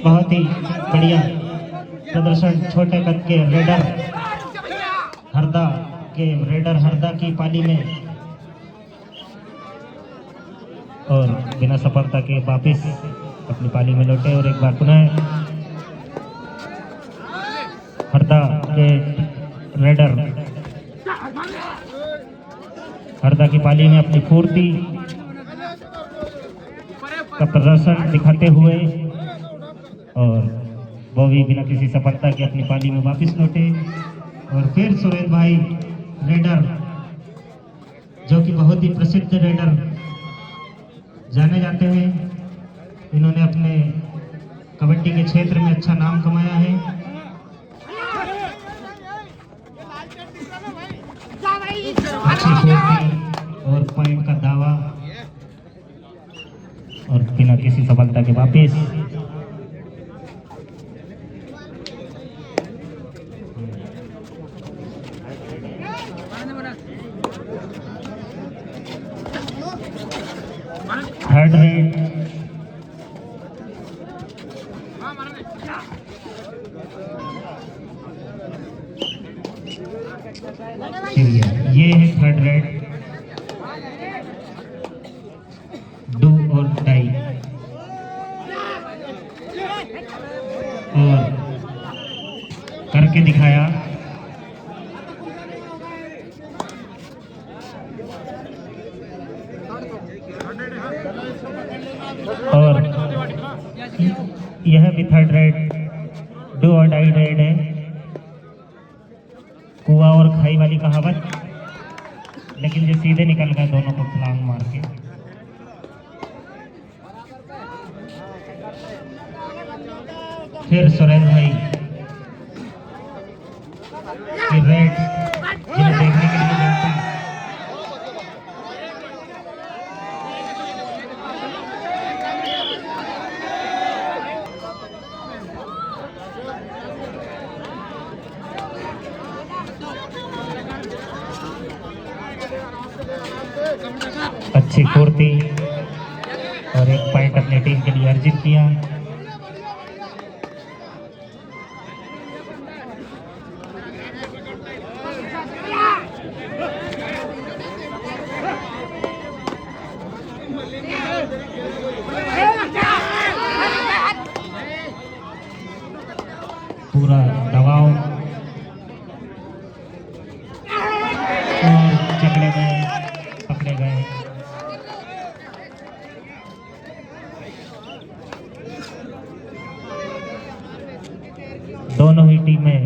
बहुत ही बढ़िया प्रदर्शन छोटे कद के रेडर हरदा की पाली में, और बिना सफलता के वापिस अपनी पाली में लौटे। और एक बार पुनः हरदा के रेडर हरदा की पाली में अपनी फुर्ती का प्रदर्शन दिखाते हुए, और वो भी बिना किसी सफलता के अपनी पाली में वापस लौटे। और फिर सुरेंद्र भाई रेडर, जो कि बहुत ही प्रसिद्ध रेडर जाने जाते हैं, इन्होंने अपने कबड्डी के क्षेत्र में अच्छा नाम कमाया है। अच्छी फुर्ती और पॉइंट का दावा, और बिना किसी सफलता के वापस। थर्ड रेड ये है थर्ड रेड, डू और डाई, और करके दिखाया। और यह भी थर्ड रेड, डू और डाई रेड है। कुआं और खाई वाली कहावत, लेकिन ये सीधे निकल गए दोनों को छलांग मार के। फिर सुरेंद्र भाई की रेड, जिन्हें देखने के लिए मिलता है। अच्छी फुर्ती और एक पॉइंट अपनी टीम के लिए अर्जित किया। पूरा दबाव और चकड़े गए, पकड़े गए। दोनों ही टीमें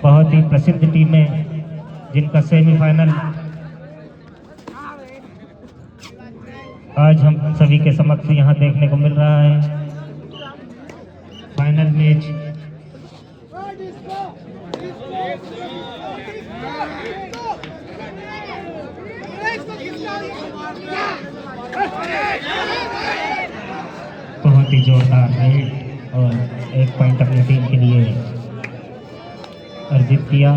बहुत ही प्रसिद्ध टीमें, जिनका सेमीफाइनल आज हम सभी के समक्ष यहाँ देखने को मिल रहा है। फाइनल मैच बहुत ही जोरदार है, और एक पॉइंट अपनी टीम के लिए अर्जित किया।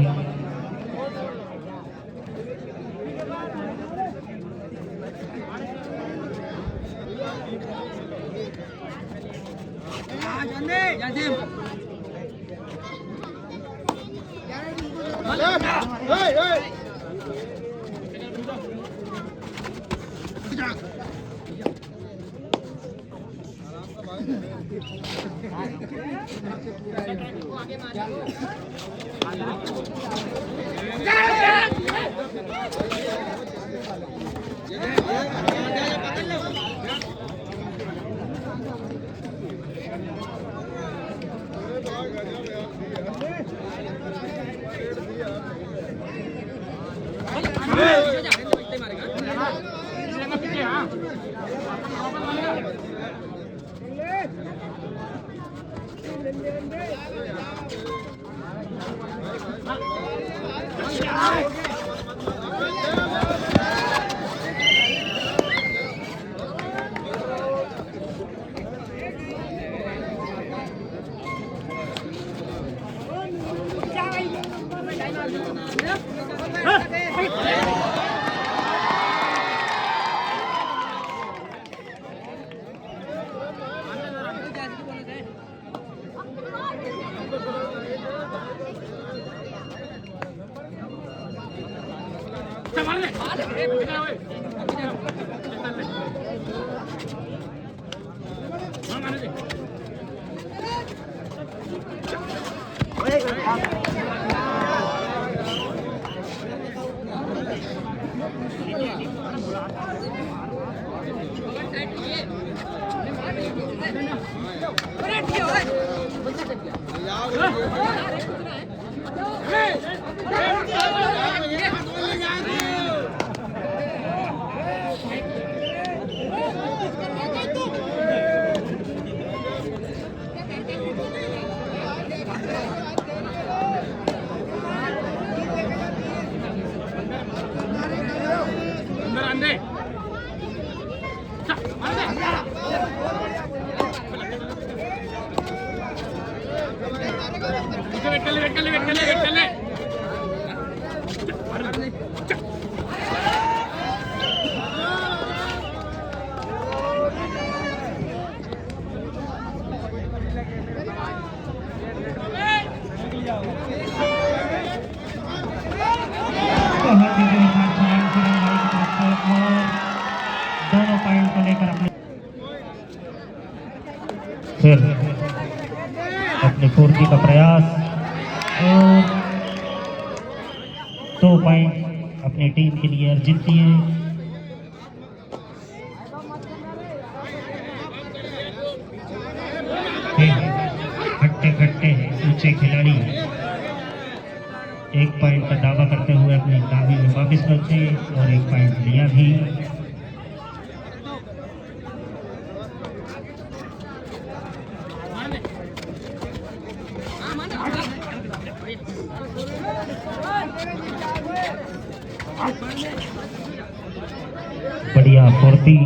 बहुत ही जोरदार छलांग सुरेंद्र भाई की तरफ से और दोनों पॉइंट को लेकर अपने फिर अपनी पूर्ति का प्रयास और 2 पॉइंट अपनी टीम के लिए अर्जित किए। हट्टे खट्टे ऊंचे खिलाड़ी 1 पॉइंट का दावा करते हुए अपनी दावी में वापस लौटे और 1 पॉइंट लिया भी। बढ़िया फुर्ती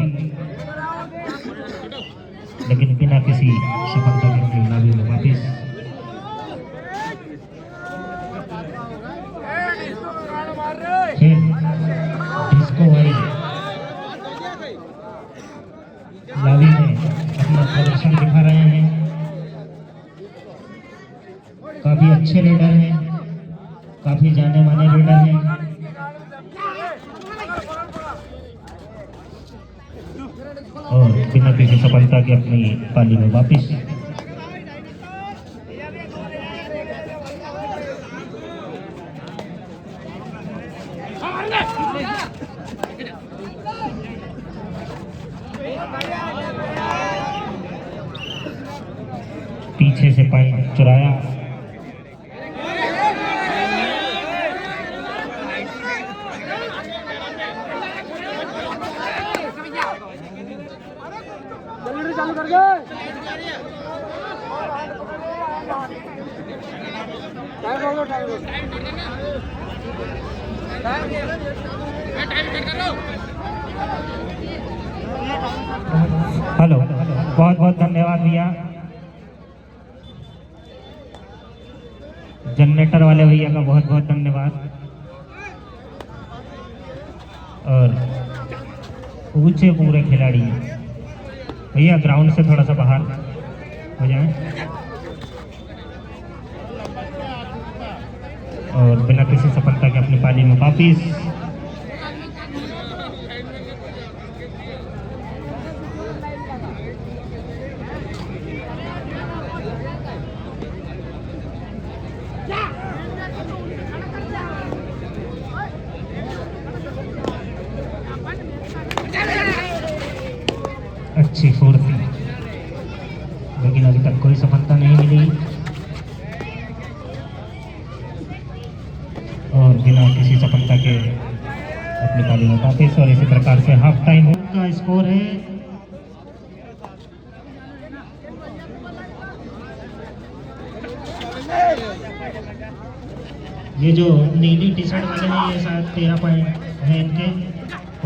लेकिन बिना किसी सफलता के अपनी दावी में वापस। डिस्को भाई लावी में अपना प्रदर्शन दिखा रहे हैं। काफी अच्छे रेडर हैं, काफी जाने माने रेडर हैं। और बिना किसी सफलता के अपनी पाली में वापस। पीछे से पॉइंट चुराया। चालू कर गए हेलो, बहुत बहुत धन्यवाद भैया। जनरेटर वाले भैया का बहुत बहुत धन्यवाद। और ऊंचे पूरे खिलाड़ी भैया ग्राउंड से थोड़ा सा बाहर हो जाए और बिना किसी सफलता के अपनी पाली में वापिस। अच्छी फुर्ती लेकिन अभी तक कोई सफलता नहीं मिली और बिना किसी सफलता के अपनी पाली में वापस। और इसी प्रकार से हाफ टाइम का स्कोर है ये जो नीली टी शर्ट वाले हैं ये शायद 13 पॉइंट है इनके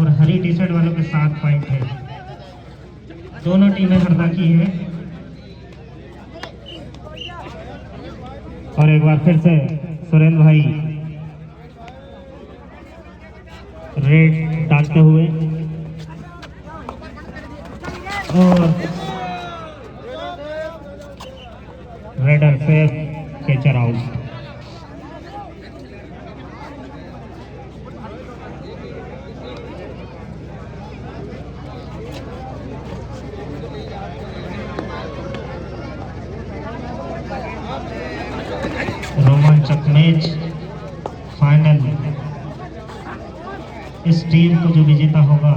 और हरी टी शर्ट वालों के 7 पॉइंट है। दोनों टीमें स्पर्धा की है और एक बार फिर से सुरेंद्र भाई रेड डालते हुए और raider safe, catcher out. Match final इस टीम को जो विजेता होगा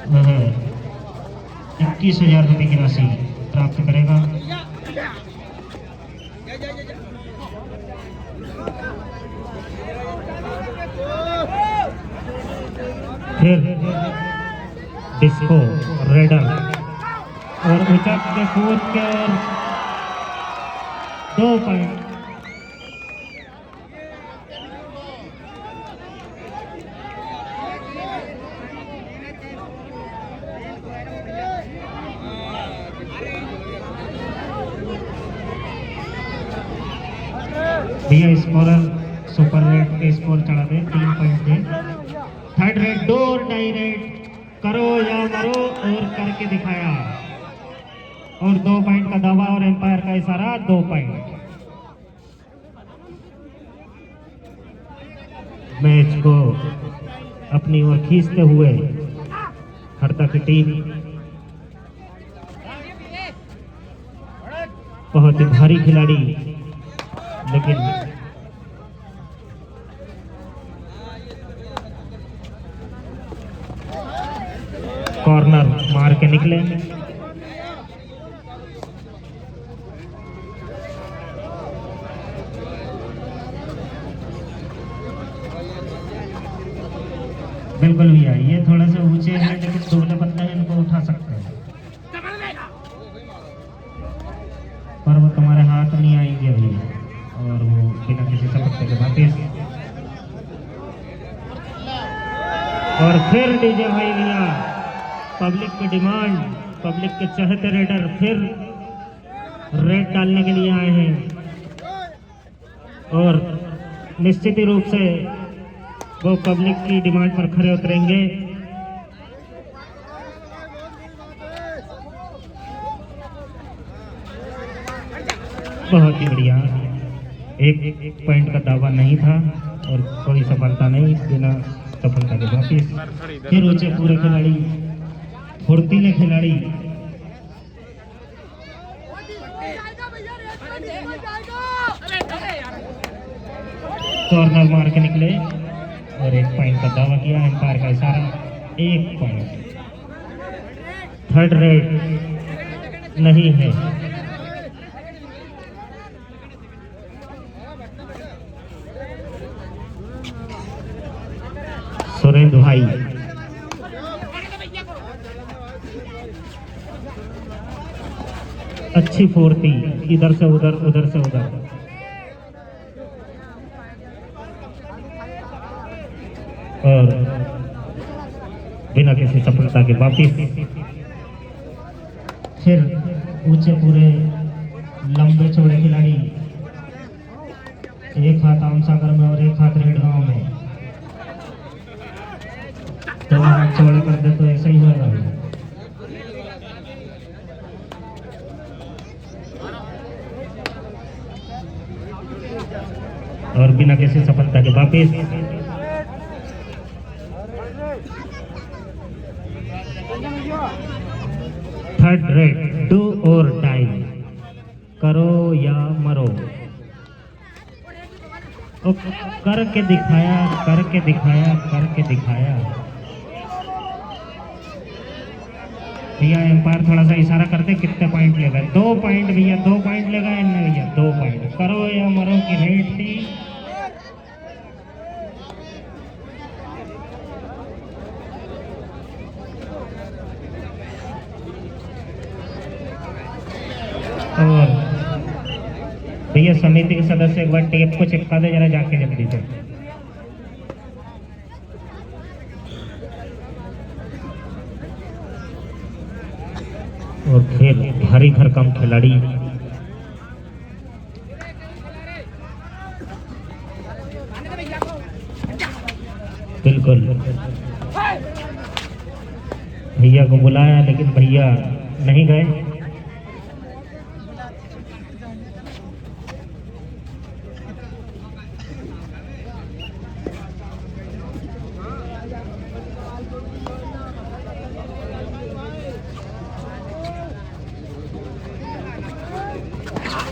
वह 21,000 रुपये की राशि प्राप्त करेगा। फिर डिस्को रेडर और उचक के कूद के और 2 पॉइंट। भैया स्कोरर सुपर रेड के स्कोर चढ़ा दे, 3 पॉइंट दे। थर्ड रेड, 2 और टाई रेड, करो या मरो और करके दिखाया और 2 पॉइंट का दावा और एम्पायर का इशारा, 2 पॉइंट। मैच को अपनी ओर खींचते हुए हरदा की टीम बहुत ही भारी खिलाड़ी, लेकिन कॉर्नर मार के निकले। बिल्कुल भैया, ये थोड़ा सा ऊंचे हैं लेकिन दुबले पतले हैं, इनको उठा सकते हैं पर वो तुम्हारे हाथ नहीं आएंगे भैया। और वो बिना किसी सपत्ते के वापिस, और फिर डीजे भाई भैया पब्लिक की डिमांड, पब्लिक के चहते रेडर फिर रेड डालने के लिए आए हैं और निश्चित ही रूप से वो पब्लिक की डिमांड पर खरे उतरेंगे। बहुत ही बढ़िया, एक पॉइंट का दावा नहीं था और कोई सफलता नहीं, बिना सफलता के वापिस। फिर ऊंचे पूरे खिलाड़ी, फुर्तीले खिलाड़ी कॉर्नर मार के निकले और 1 पॉइंट का दावा किया, एम्पायर का इशारा, 1 पॉइंट। थर्ड रेड नहीं है। सुरेंद्र भाई अच्छी फुर्ती, इधर से उधर, उधर से उधर, और बिना किसी सफलता के वापिस। फिर ऊंचे पूरे लंबे चौड़े खिलाड़ी, एक हाथ आम सागर में और एक हाथ रेड गांव में, तो हाथ चौड़े कर दे तो ऐसा ही होगा। और बिना किसी सफलता के वापिस। थर्ड रेड, डू और डाई, करो या मरो। ओ, करके दिखाया, करके दिखाया, करके दिखाया। भैया एम्पायर थोड़ा सा इशारा करते, कितने पॉइंट लेगा? 2 पॉइंट भैया, 2 पॉइंट लेगा इनने भैया, 2 पॉइंट। करो या मरो की रेड थी। और भैया समिति के सदस्य एक बार टेप को चिपका दे जरा जाके जल्दी से। और फिर भारी भरकम खिलाड़ी, बिल्कुल भैया को बुलाया लेकिन भैया नहीं गए।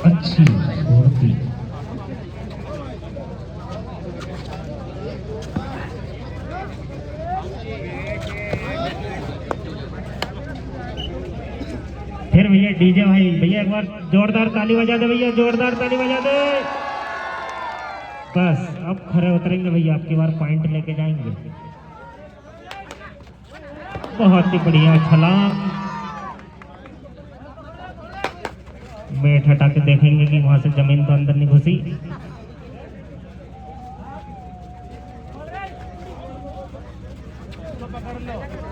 अच्छी कुश्ती। फिर भैया डीजे भाई, भैया एक बार जोरदार ताली बजा दे, भैया जोरदार ताली बजा दे। बस अब खड़े उतरेंगे भैया, आपकी बार पॉइंट लेके जाएंगे। बहुत ही बढ़िया छलांग। बैठ हटा के देखेंगे कि वहां से जमीन तो अंदर नहीं घुसी।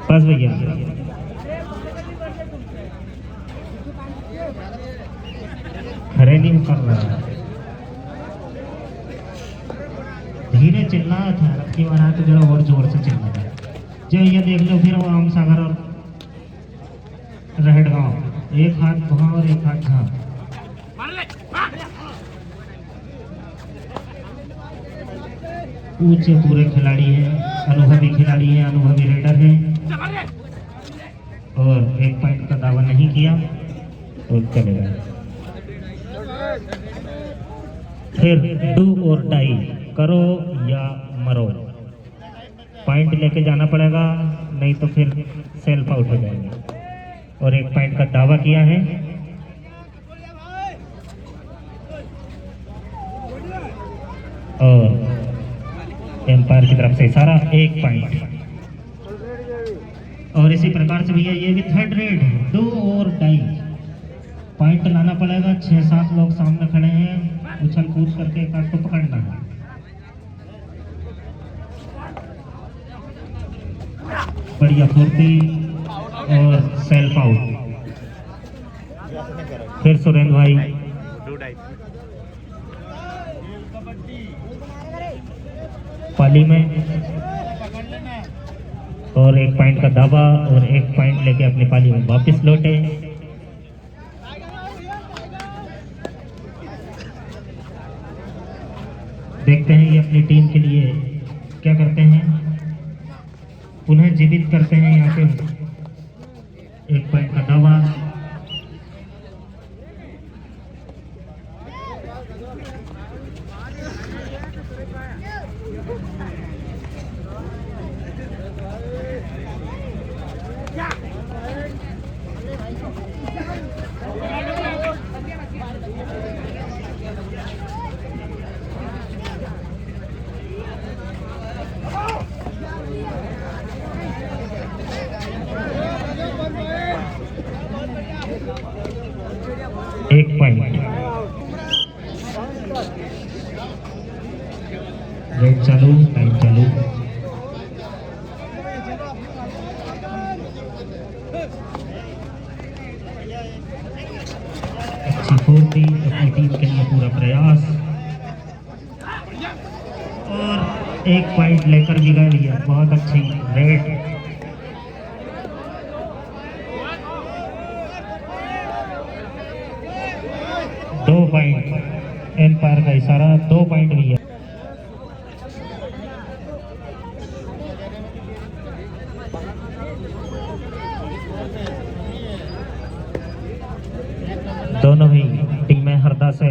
बस भैया खड़े नहीं कर रहा है, धीरे चिल्लाया था, अब की बार तो जरा और जोर से चिल्ला था। जो ये देख लो फिर वो आम सागर और रहड़ गांव, एक हाथ वहां और एक हाथ यहाँ। ऊंचे पूरे खिलाड़ी हैं, अनुभवी खिलाड़ी हैं, अनुभवी रेडर हैं और एक पॉइंट का दावा नहीं किया तो चलेगा। फिर डू और डाई, करो या मरो, पॉइंट लेके जाना पड़ेगा, नहीं तो फिर सेल्फ आउट हो जाएंगे। और एक पॉइंट का दावा किया है और एम्पायर की तरफ से इशारा, एक पॉइंट। और इसी प्रकार से भैया ये भी थर्ड रेड है, डू और डाई, पॉइंट लाना पड़ेगा। 6-7 लोग सामने खड़े हैं, उछल कूद करके एक आध को पकड़ना है। बढ़िया फुर्ती और सेल्फ आउट। फिर सुरेंद्र भाई पाली में और एक पॉइंट का दावा और एक पॉइंट लेके अपनी पाली में वापस लौटे। देखते हैं ये अपनी टीम के लिए क्या करते हैं, उन्हें जीवित करते हैं यहाँ पे। एक पॉइंट का दावा, एक पॉइंट। रेड चालू, टाइम चालू। अच्छी फुर्ती, अपनी टीम के लिए पूरा प्रयास और एक पॉइंट लेकर भी गए भैया, बहुत अच्छी रेड। दो पॉइंट, एम्पायर का इशारा, 2 पॉइंट भैया। दोनों ही टीम में हरदा से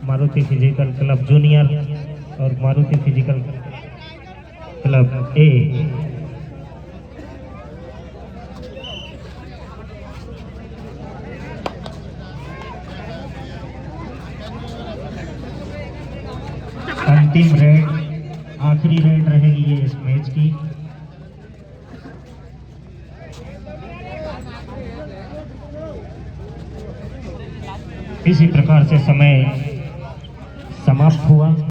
मारुति फिजिकल क्लब जूनियर और मारुति फिजिकल क्लब ए। अंतिम रेड, आखिरी रेड रहेगी ये इस मैच की। इसी प्रकार से समय समाप्त हुआ।